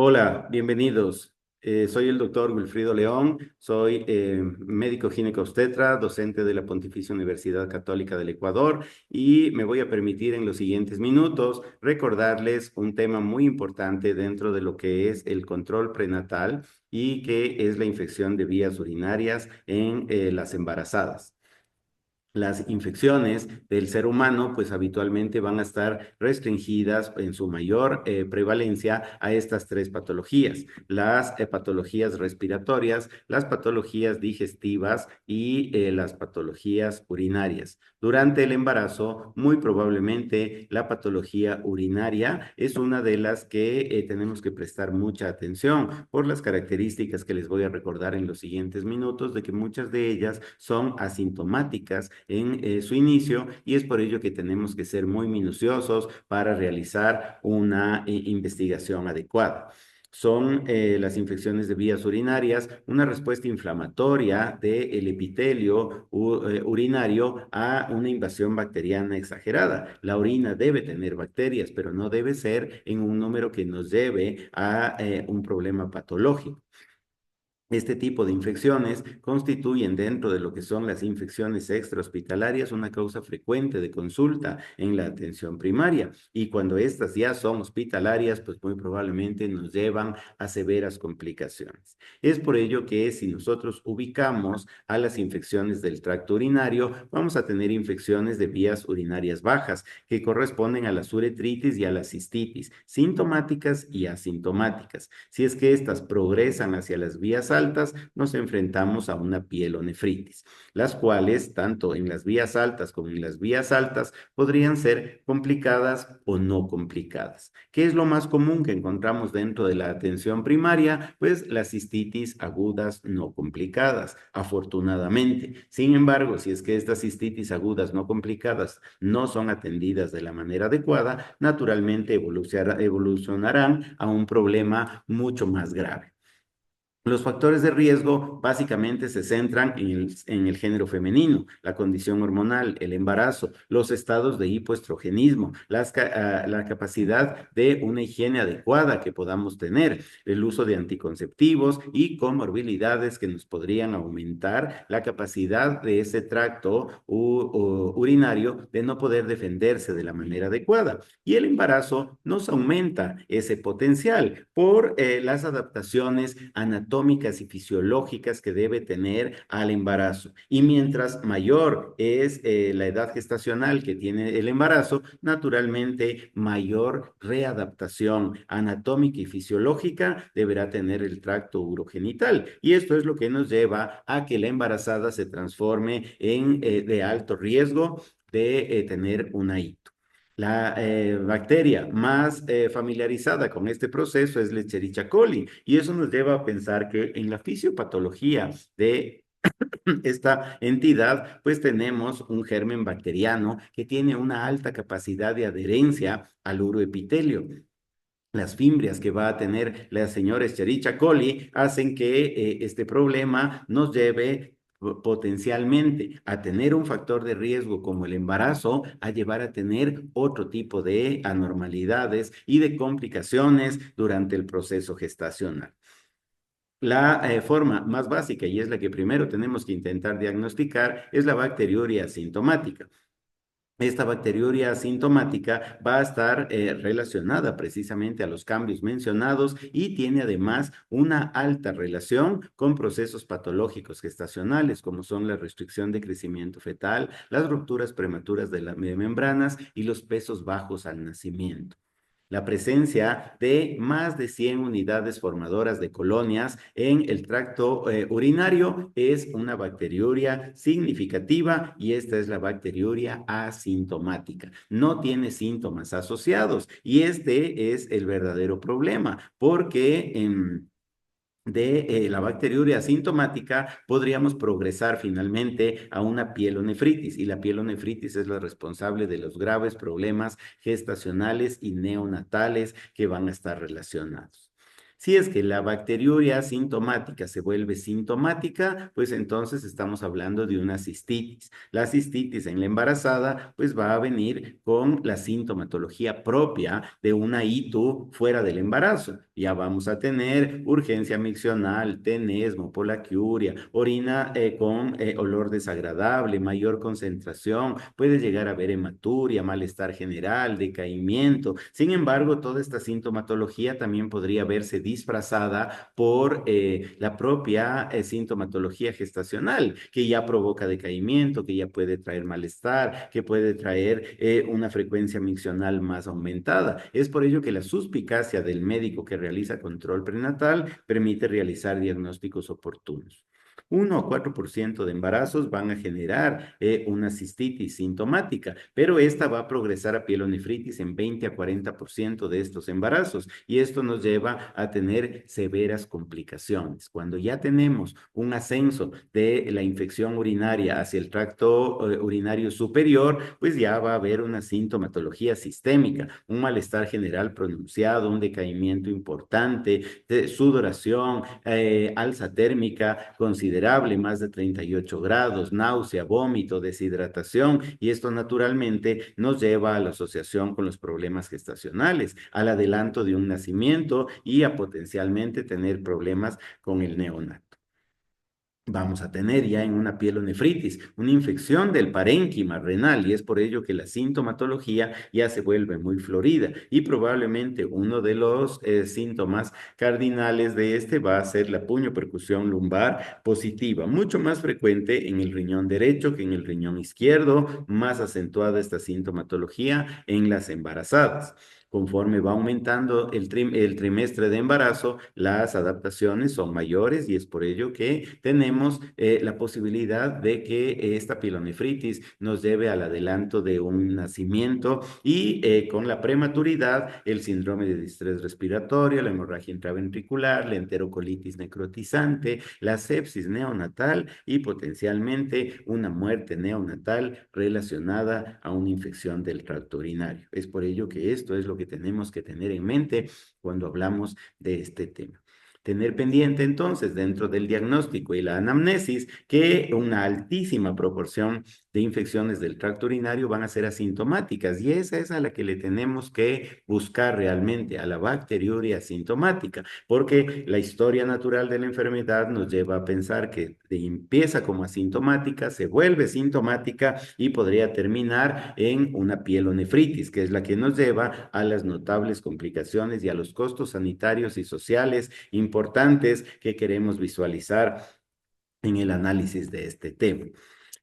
Hola, bienvenidos. Soy el doctor Wilfrido León, soy médico ginecobstetra, docente de la Pontificia Universidad Católica del Ecuador y me voy a permitir en los siguientes minutos recordarles un tema muy importante dentro de lo que es el control prenatal y que es la infección de vías urinarias en las embarazadas. Las infecciones del ser humano, pues habitualmente van a estar restringidas en su mayor prevalencia a estas tres patologías: las patologías respiratorias, las patologías digestivas y las patologías urinarias. Durante el embarazo, muy probablemente la patología urinaria es una de las que tenemos que prestar mucha atención por las características que les voy a recordar en los siguientes minutos, de que muchas de ellas son asintomáticas en su inicio y es por ello que tenemos que ser muy minuciosos para realizar una investigación adecuada. Son las infecciones de vías urinarias, una respuesta inflamatoria del epitelio urinario a una invasión bacteriana exagerada. La orina debe tener bacterias, pero no debe ser en un número que nos lleve a un problema patológico. Este tipo de infecciones constituyen, dentro de lo que son las infecciones extrahospitalarias, una causa frecuente de consulta en la atención primaria, y cuando estas ya son hospitalarias, pues muy probablemente nos llevan a severas complicaciones. Es por ello que si nosotros ubicamos a las infecciones del tracto urinario, vamos a tener infecciones de vías urinarias bajas que corresponden a las uretritis y a la cistitis, sintomáticas y asintomáticas. Si es que estas progresan hacia las vías altas, nos enfrentamos a una pielonefritis, las cuales, tanto en las vías altas como en las vías altas, podrían ser complicadas o no complicadas. ¿Qué es lo más común que encontramos dentro de la atención primaria? Pues las cistitis agudas no complicadas, afortunadamente. Sin embargo, si es que estas cistitis agudas no complicadas no son atendidas de la manera adecuada, naturalmente evolucionarán a un problema mucho más grave. Los factores de riesgo básicamente se centran en el género femenino, la condición hormonal, el embarazo, los estados de hipoestrogenismo, la capacidad de una higiene adecuada que podamos tener, el uso de anticonceptivos y comorbilidades que nos podrían aumentar la capacidad de ese tracto urinario de no poder defenderse de la manera adecuada. Y el embarazo nos aumenta ese potencial por las adaptaciones anatómicas y fisiológicas que debe tener al embarazo. Y mientras mayor es la edad gestacional que tiene el embarazo, naturalmente mayor readaptación anatómica y fisiológica deberá tener el tracto urogenital. Y esto es lo que nos lleva a que la embarazada se transforme en de alto riesgo de tener una ITO. La bacteria más familiarizada con este proceso es Escherichia coli, y eso nos lleva a pensar que en la fisiopatología de esta entidad, pues tenemos un germen bacteriano que tiene una alta capacidad de adherencia al uroepitelio. Las fimbrias que va a tener la señora Escherichia coli hacen que este problema nos lleve potencialmente a tener un factor de riesgo como el embarazo, a llevar a tener otro tipo de anormalidades y de complicaciones durante el proceso gestacional. La forma más básica, y es la que primero tenemos que intentar diagnosticar, es la bacteriuria asintomática. Esta bacteriuria asintomática va a estar relacionada precisamente a los cambios mencionados y tiene además una alta relación con procesos patológicos gestacionales, como son la restricción de crecimiento fetal, las rupturas prematuras de las membranas y los pesos bajos al nacimiento. La presencia de más de 100 unidades formadoras de colonias en el tracto urinario es una bacteriuria significativa, y esta es la bacteriuria asintomática. No tiene síntomas asociados, y este es el verdadero problema, porque de la bacteriuria asintomática podríamos progresar finalmente a una pielonefritis, y la pielonefritis es la responsable de los graves problemas gestacionales y neonatales que van a estar relacionados. Si es que la bacteriuria asintomática se vuelve sintomática, pues entonces estamos hablando de una cistitis. La cistitis en la embarazada, pues va a venir con la sintomatología propia de una ITU fuera del embarazo. Ya vamos a tener urgencia miccional, tenesmo, polaquiuria, orina con olor desagradable, mayor concentración, puede llegar a haber hematuria, malestar general, decaimiento. Sin embargo, toda esta sintomatología también podría verse disfrazada por la propia sintomatología gestacional, que ya provoca decaimiento, que ya puede traer malestar, que puede traer una frecuencia miccional más aumentada. Es por ello que la suspicacia del médico que realiza control prenatal permite realizar diagnósticos oportunos. 1 o 4% de embarazos van a generar una cistitis sintomática, pero esta va a progresar a pielonefritis en 20 a 40% de estos embarazos y esto nos lleva a tener severas complicaciones. Cuando ya tenemos un ascenso de la infección urinaria hacia el tracto urinario superior, pues ya va a haber una sintomatología sistémica, un malestar general pronunciado, un decaimiento importante, sudoración, alza térmica considerable, más de 38 grados, náusea, vómito, deshidratación, y esto naturalmente nos lleva a la asociación con los problemas gestacionales, al adelanto de un nacimiento y a potencialmente tener problemas con el neonato. Vamos a tener ya en una pielonefritis, una infección del parénquima renal y es por ello que la sintomatología ya se vuelve muy florida y probablemente uno de los síntomas cardinales de este va a ser la puño-percusión lumbar positiva, mucho más frecuente en el riñón derecho que en el riñón izquierdo, más acentuada esta sintomatología en las embarazadas. Conforme va aumentando el trimestre de embarazo, las adaptaciones son mayores y es por ello que tenemos la posibilidad de que esta pielonefritis nos lleve al adelanto de un nacimiento y con la prematuridad, el síndrome de distrés respiratorio, la hemorragia intraventricular, la enterocolitis necrotizante, la sepsis neonatal y potencialmente una muerte neonatal relacionada a una infección del tracto urinario. Es por ello que esto es lo que tenemos que tener en mente cuando hablamos de este tema. Tener pendiente entonces dentro del diagnóstico y la anamnesis que una altísima proporción de infecciones del tracto urinario van a ser asintomáticas y esa es a la que le tenemos que buscar realmente a la bacteriuria asintomática, porque la historia natural de la enfermedad nos lleva a pensar que empieza como asintomática, se vuelve sintomática y podría terminar en una pielonefritis, que es la que nos lleva a las notables complicaciones y a los costos sanitarios y sociales importantes que queremos visualizar en el análisis de este tema.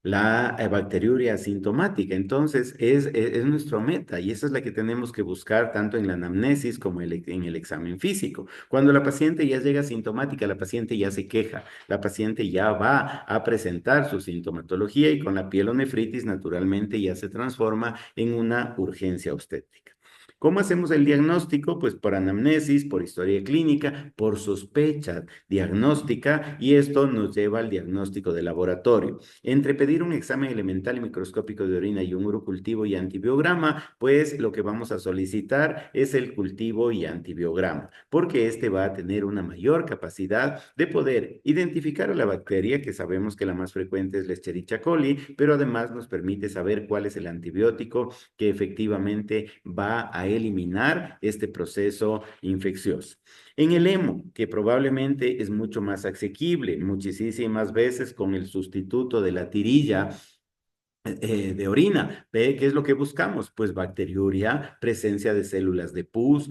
La bacteriuria asintomática, entonces, es nuestro meta y esa es la que tenemos que buscar tanto en la anamnesis como en el examen físico. Cuando la paciente ya llega asintomática, la paciente ya se queja, la paciente ya va a presentar su sintomatología y con la pielonefritis naturalmente ya se transforma en una urgencia obstétrica. ¿Cómo hacemos el diagnóstico? Pues por anamnesis, por historia clínica, por sospecha diagnóstica y esto nos lleva al diagnóstico de laboratorio. Entre pedir un examen elemental y microscópico de orina y un urocultivo y antibiograma, pues lo que vamos a solicitar es el cultivo y antibiograma, porque este va a tener una mayor capacidad de poder identificar a la bacteria, que sabemos que la más frecuente es la Escherichia coli, pero además nos permite saber cuál es el antibiótico que efectivamente va a eliminar este proceso infeccioso. En el hemo, que probablemente es mucho más asequible, muchísimas veces con el sustituto de la tirilla de orina. ¿Ve? ¿Qué es lo que buscamos? Pues bacteriuria, presencia de células de pus,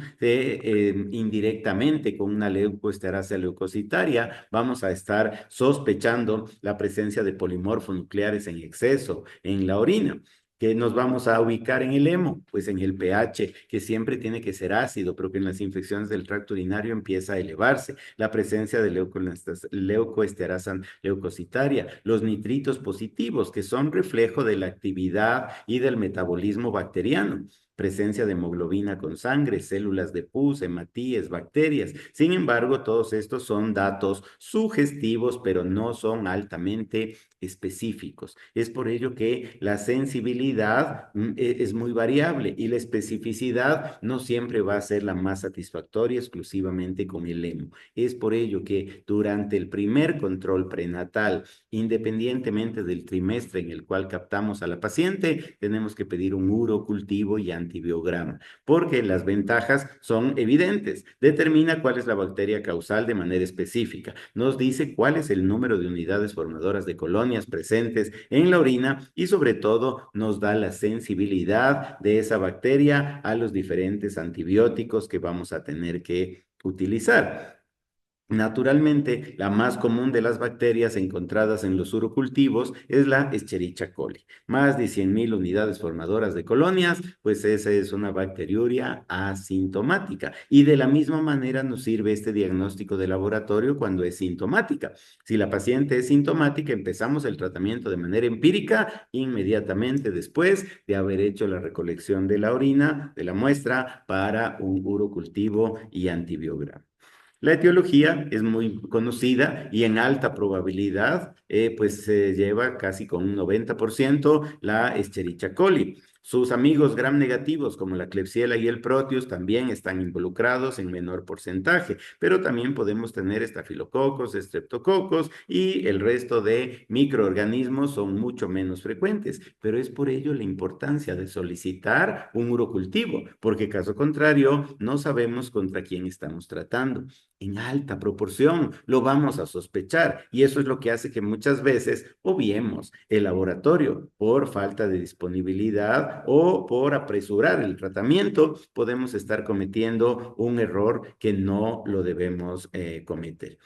indirectamente con una leucoesterasa leucocitaria, vamos a estar sospechando la presencia de polimorfonucleares en exceso en la orina. ¿Qué nos vamos a ubicar en el hemo? Pues en el pH, que siempre tiene que ser ácido, pero que en las infecciones del tracto urinario empieza a elevarse. La presencia de leucoesterasa leucocitaria, los nitritos positivos, que son reflejo de la actividad y del metabolismo bacteriano. presencia de hemoglobina con sangre, células de pus, hematíes, bacterias. Sin embargo, todos estos son datos sugestivos, pero no son altamente específicos. Es por ello que la sensibilidad es muy variable y la especificidad no siempre va a ser la más satisfactoria exclusivamente con el hemo. Es por ello que durante el primer control prenatal, independientemente del trimestre en el cual captamos a la paciente, tenemos que pedir un urocultivo y antibiograma, porque las ventajas son evidentes. Determina cuál es la bacteria causal de manera específica. Nos dice cuál es el número de unidades formadoras de colonias presentes en la orina y sobre todo nos da la sensibilidad de esa bacteria a los diferentes antibióticos que vamos a tener que utilizar. Naturalmente, la más común de las bacterias encontradas en los urocultivos es la Escherichia coli. Más de 100.000 unidades formadoras de colonias, pues esa es una bacteriuria asintomática. Y de la misma manera nos sirve este diagnóstico de laboratorio cuando es sintomática. Si la paciente es sintomática, empezamos el tratamiento de manera empírica inmediatamente después de haber hecho la recolección de la orina, de la muestra, para un urocultivo y antibiograma. La etiología es muy conocida y en alta probabilidad, pues se lleva casi con un 90% la Escherichia coli. Sus amigos gram negativos como la Klebsiella y el Proteus también están involucrados en menor porcentaje, pero también podemos tener estafilococos, estreptococos y el resto de microorganismos son mucho menos frecuentes, pero es por ello la importancia de solicitar un urocultivo, porque caso contrario no sabemos contra quién estamos tratando en alta proporción, lo vamos a sospechar y eso es lo que hace que muchas veces obviemos el laboratorio por falta de disponibilidad o por apresurar el tratamiento, podemos estar cometiendo un error que no lo debemos cometer.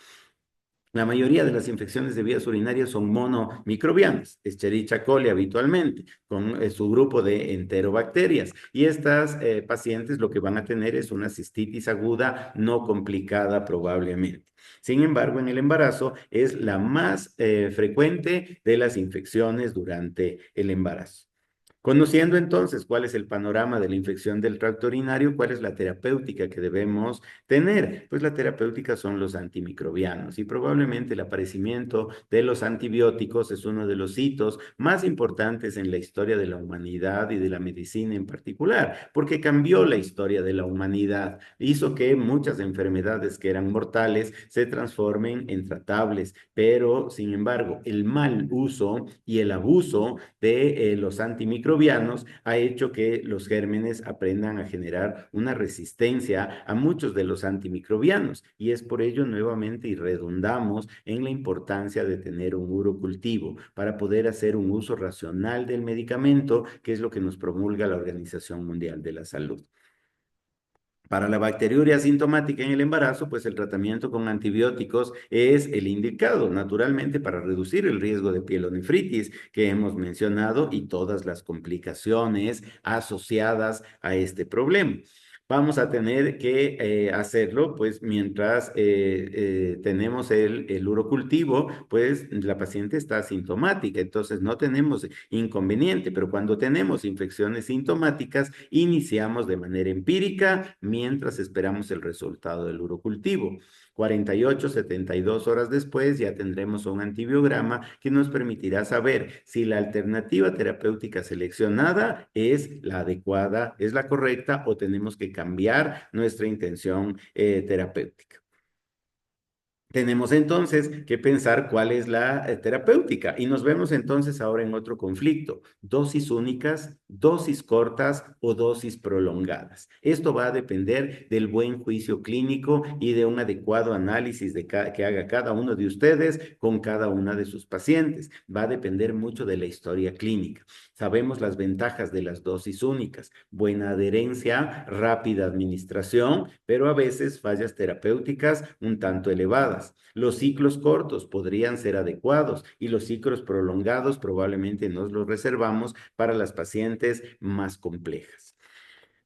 La mayoría de las infecciones de vías urinarias son monomicrobianas, Escherichia coli habitualmente, con su grupo de enterobacterias. Y estas pacientes lo que van a tener es una cistitis aguda no complicada probablemente. Sin embargo, en el embarazo es la más frecuente de las infecciones durante el embarazo. Conociendo entonces cuál es el panorama de la infección del tracto urinario, cuál es la terapéutica que debemos tener, pues la terapéutica son los antimicrobianos y probablemente el aparecimiento de los antibióticos es uno de los hitos más importantes en la historia de la humanidad y de la medicina en particular, porque cambió la historia de la humanidad, hizo que muchas enfermedades que eran mortales se transformen en tratables, pero sin embargo el mal uso y el abuso de los antimicrobianos ha hecho que los gérmenes aprendan a generar una resistencia a muchos de los antimicrobianos y es por ello nuevamente y redundamos en la importancia de tener un urocultivo para poder hacer un uso racional del medicamento, que es lo que nos promulga la Organización Mundial de la Salud. Para la bacteriuria asintomática en el embarazo, pues el tratamiento con antibióticos es el indicado, naturalmente, para reducir el riesgo de pielonefritis que hemos mencionado y todas las complicaciones asociadas a este problema. Vamos a tener que hacerlo, pues, mientras tenemos el urocultivo, pues la paciente está asintomática, entonces no tenemos inconveniente, pero cuando tenemos infecciones sintomáticas, iniciamos de manera empírica mientras esperamos el resultado del urocultivo. 48, 72 horas después ya tendremos un antibiograma que nos permitirá saber si la alternativa terapéutica seleccionada es la adecuada, es la correcta o tenemos que cambiar nuestra intención terapéutica. Tenemos entonces que pensar cuál es la terapéutica y nos vemos entonces ahora en otro conflicto, dosis únicas, dosis cortas o dosis prolongadas. Esto va a depender del buen juicio clínico y de un adecuado análisis que haga cada uno de ustedes con cada una de sus pacientes. Va a depender mucho de la historia clínica. Sabemos las ventajas de las dosis únicas, buena adherencia, rápida administración, pero a veces fallas terapéuticas un tanto elevadas. Los ciclos cortos podrían ser adecuados y los ciclos prolongados probablemente nos los reservamos para las pacientes más complejas.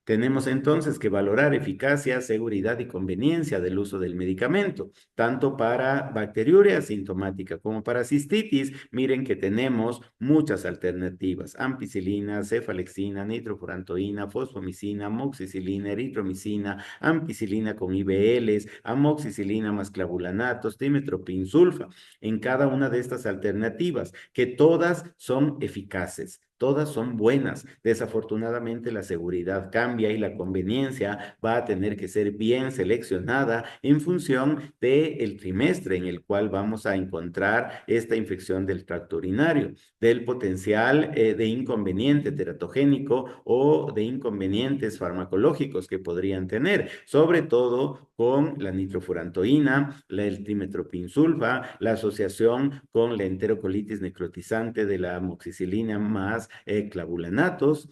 Tenemos entonces que valorar eficacia, seguridad y conveniencia del uso del medicamento, tanto para bacteriuria asintomática como para cistitis. Miren que tenemos muchas alternativas: ampicilina, cefalexina, nitrofurantoína, fosfomicina, amoxicilina, eritromicina, ampicilina con IBLs, amoxicilina más clavulanatos, dimetropinsulfa. En cada una de estas alternativas, que todas son eficaces. Todas son buenas. Desafortunadamente la seguridad cambia y la conveniencia va a tener que ser bien seleccionada en función del trimestre en el cual vamos a encontrar esta infección del tracto urinario, del potencial de inconveniente teratogénico o de inconvenientes farmacológicos que podrían tener, sobre todo con la nitrofurantoína, el trimetropinsulfa, la asociación con la enterocolitis necrotizante de la amoxicilina más clavulanatos,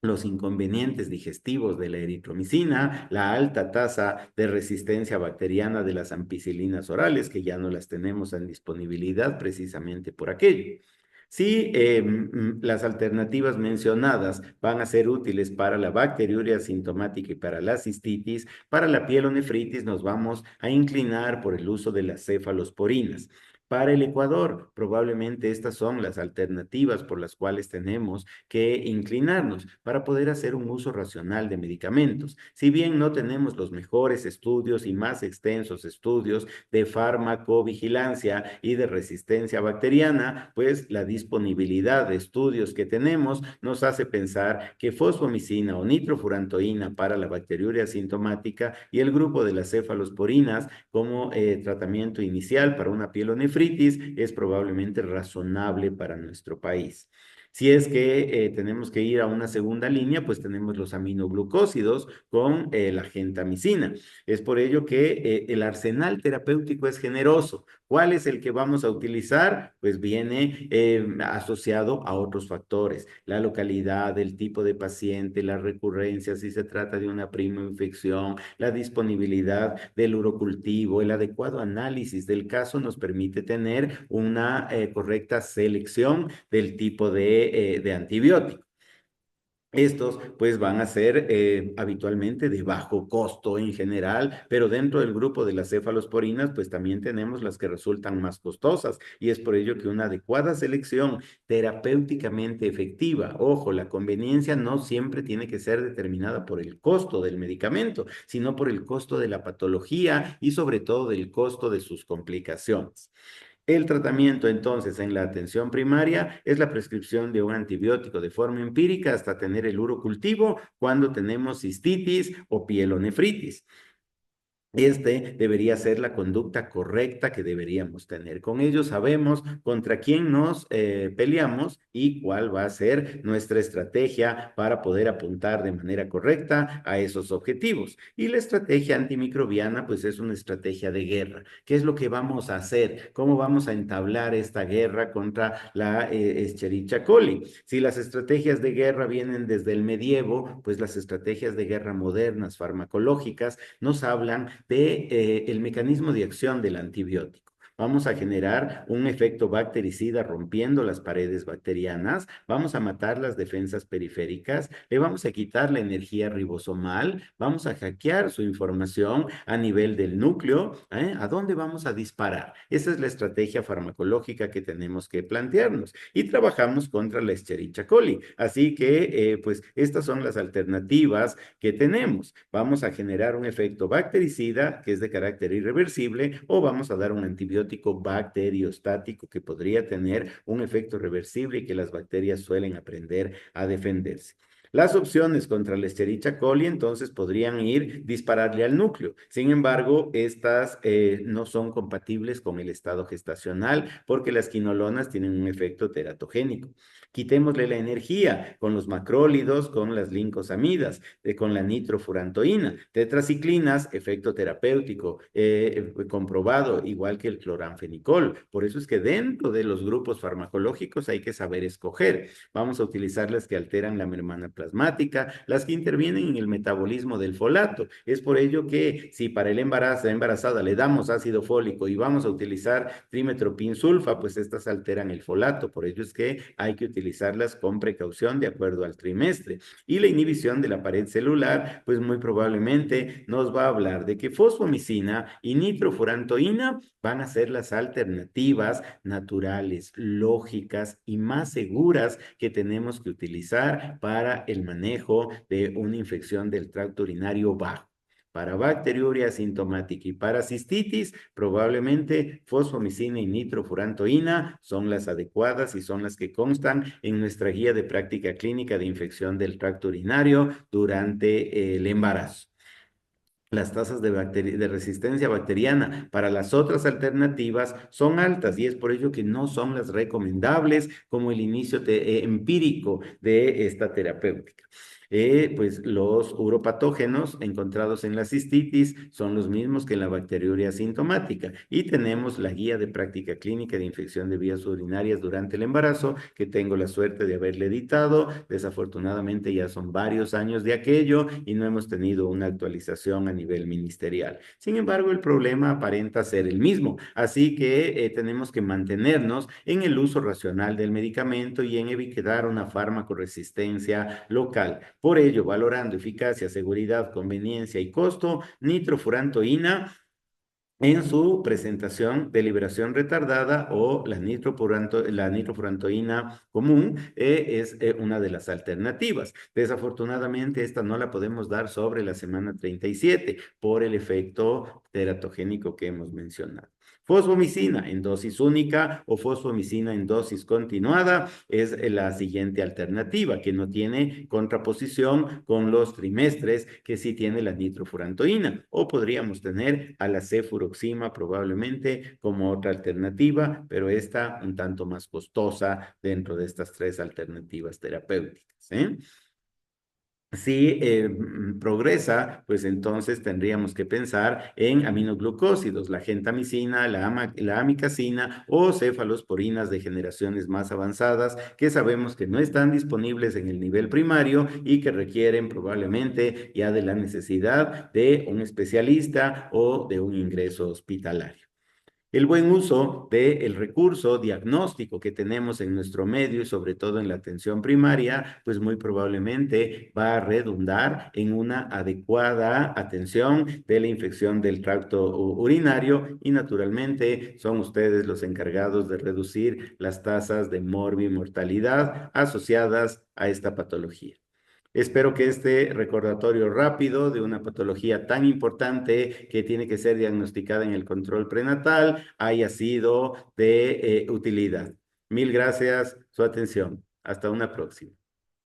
los inconvenientes digestivos de la eritromicina, la alta tasa de resistencia bacteriana de las ampicilinas orales, que ya no las tenemos en disponibilidad precisamente por aquello. Si las alternativas mencionadas van a ser útiles para la bacteriuria asintomática y para la cistitis, para la pielonefritis nos vamos a inclinar por el uso de las cefalosporinas. Para el Ecuador, probablemente estas son las alternativas por las cuales tenemos que inclinarnos para poder hacer un uso racional de medicamentos. Si bien no tenemos los mejores estudios y más extensos estudios de farmacovigilancia y de resistencia bacteriana, pues la disponibilidad de estudios que tenemos nos hace pensar que fosfomicina o nitrofurantoína para la bacteriuria asintomática y el grupo de las cefalosporinas como tratamiento inicial para una pielonefritis es probablemente razonable para nuestro país. Si es que tenemos que ir a una segunda línea, pues tenemos los aminoglucósidos con la gentamicina. Es por ello que el arsenal terapéutico es generoso. ¿Cuál es el que vamos a utilizar? Pues viene asociado a otros factores: la localidad, el tipo de paciente, la recurrencia, si se trata de una prima infección, la disponibilidad del urocultivo, el adecuado análisis del caso nos permite tener una correcta selección del tipo de antibiótico. Estos pues van a ser habitualmente de bajo costo en general, pero dentro del grupo de las cefalosporinas pues también tenemos las que resultan más costosas, y es por ello que una adecuada selección terapéuticamente efectiva, ojo, la conveniencia no siempre tiene que ser determinada por el costo del medicamento, sino por el costo de la patología y sobre todo del costo de sus complicaciones. El tratamiento entonces en la atención primaria es la prescripción de un antibiótico de forma empírica hasta tener el urocultivo cuando tenemos cistitis o pielonefritis. Debería ser la conducta correcta que deberíamos tener. Con ello sabemos contra quién nos peleamos y cuál va a ser nuestra estrategia para poder apuntar de manera correcta a esos objetivos. Y la estrategia antimicrobiana, pues es una estrategia de guerra. ¿Qué es lo que vamos a hacer? ¿Cómo vamos a entablar esta guerra contra la Escherichia coli? Si las estrategias de guerra vienen desde el medievo, pues las estrategias de guerra modernas, farmacológicas, nos hablan de el mecanismo de acción del antibiótico. Vamos a generar un efecto bactericida rompiendo las paredes bacterianas, vamos a matar las defensas periféricas, le vamos a quitar la energía ribosomal, vamos a hackear su información a nivel del núcleo. ¿A dónde vamos a disparar? Esa es la estrategia farmacológica que tenemos que plantearnos, y trabajamos contra la Escherichia coli. Así que, pues, estas son las alternativas que tenemos. Vamos a generar un efecto bactericida que es de carácter irreversible, o vamos a dar un antibiótico bacteriostático que podría tener un efecto reversible y que las bacterias suelen aprender a defenderse. Las opciones contra la Escherichia coli entonces podrían ir dispararle al núcleo. Sin embargo, estas no son compatibles con el estado gestacional porque las quinolonas tienen un efecto teratogénico. Quitémosle la energía con los macrólidos, con las lincosamidas, con la nitrofurantoína, tetraciclinas, efecto terapéutico comprobado, igual que el cloranfenicol. Por eso es que dentro de los grupos farmacológicos hay que saber escoger. Vamos a utilizar las que alteran la membrana plasmática, las que intervienen en el metabolismo del folato. Es por ello que si para el embarazo, la embarazada le damos ácido fólico y vamos a utilizar trimetoprim-sulfa, pues estas alteran el folato. Por ello es que hay que utilizarlas con precaución de acuerdo al trimestre. Y la inhibición de la pared celular, pues muy probablemente nos va a hablar de que fosfomicina y nitrofurantoína van a ser las alternativas naturales, lógicas y más seguras que tenemos que utilizar para el manejo de una infección del tracto urinario bajo. Para bacteriuria asintomática y para cistitis, probablemente fosfomicina y nitrofurantoína son las adecuadas y son las que constan en nuestra guía de práctica clínica de infección del tracto urinario durante el embarazo. Las tasas de resistencia bacteriana para las otras alternativas son altas y es por ello que no son las recomendables como el inicio empírico de esta terapéutica. Pues los uropatógenos encontrados en la cistitis son los mismos que en la bacteriuria asintomática y tenemos la guía de práctica clínica de infección de vías urinarias durante el embarazo que tengo la suerte de haberle editado. Desafortunadamente ya son varios años de aquello y no hemos tenido una actualización a nivel ministerial. Sin embargo, el problema aparenta ser el mismo, así que tenemos que mantenernos en el uso racional del medicamento y en evitar una farmacoresistencia local. Por ello, valorando eficacia, seguridad, conveniencia y costo, nitrofurantoína en su presentación de liberación retardada o la nitrofurantoína común es una de las alternativas. Desafortunadamente, esta no la podemos dar sobre la semana 37 por el efecto teratogénico que hemos mencionado. Fosfomicina en dosis única o fosfomicina en dosis continuada es la siguiente alternativa, que no tiene contraposición con los trimestres que sí tiene la nitrofurantoína. O podríamos tener a la cefuroxima probablemente como otra alternativa, pero esta un tanto más costosa dentro de estas tres alternativas terapéuticas. Si progresa, pues entonces tendríamos que pensar en aminoglucósidos, la gentamicina, la amicacina o cefalosporinas de generaciones más avanzadas que sabemos que no están disponibles en el nivel primario y que requieren probablemente ya de la necesidad de un especialista o de un ingreso hospitalario. El buen uso del recurso diagnóstico que tenemos en nuestro medio y sobre todo en la atención primaria, pues muy probablemente va a redundar en una adecuada atención de la infección del tracto urinario y naturalmente son ustedes los encargados de reducir las tasas de morbimortalidad asociadas a esta patología. Espero que este recordatorio rápido de una patología tan importante que tiene que ser diagnosticada en el control prenatal haya sido de utilidad. Mil gracias su atención. Hasta una próxima.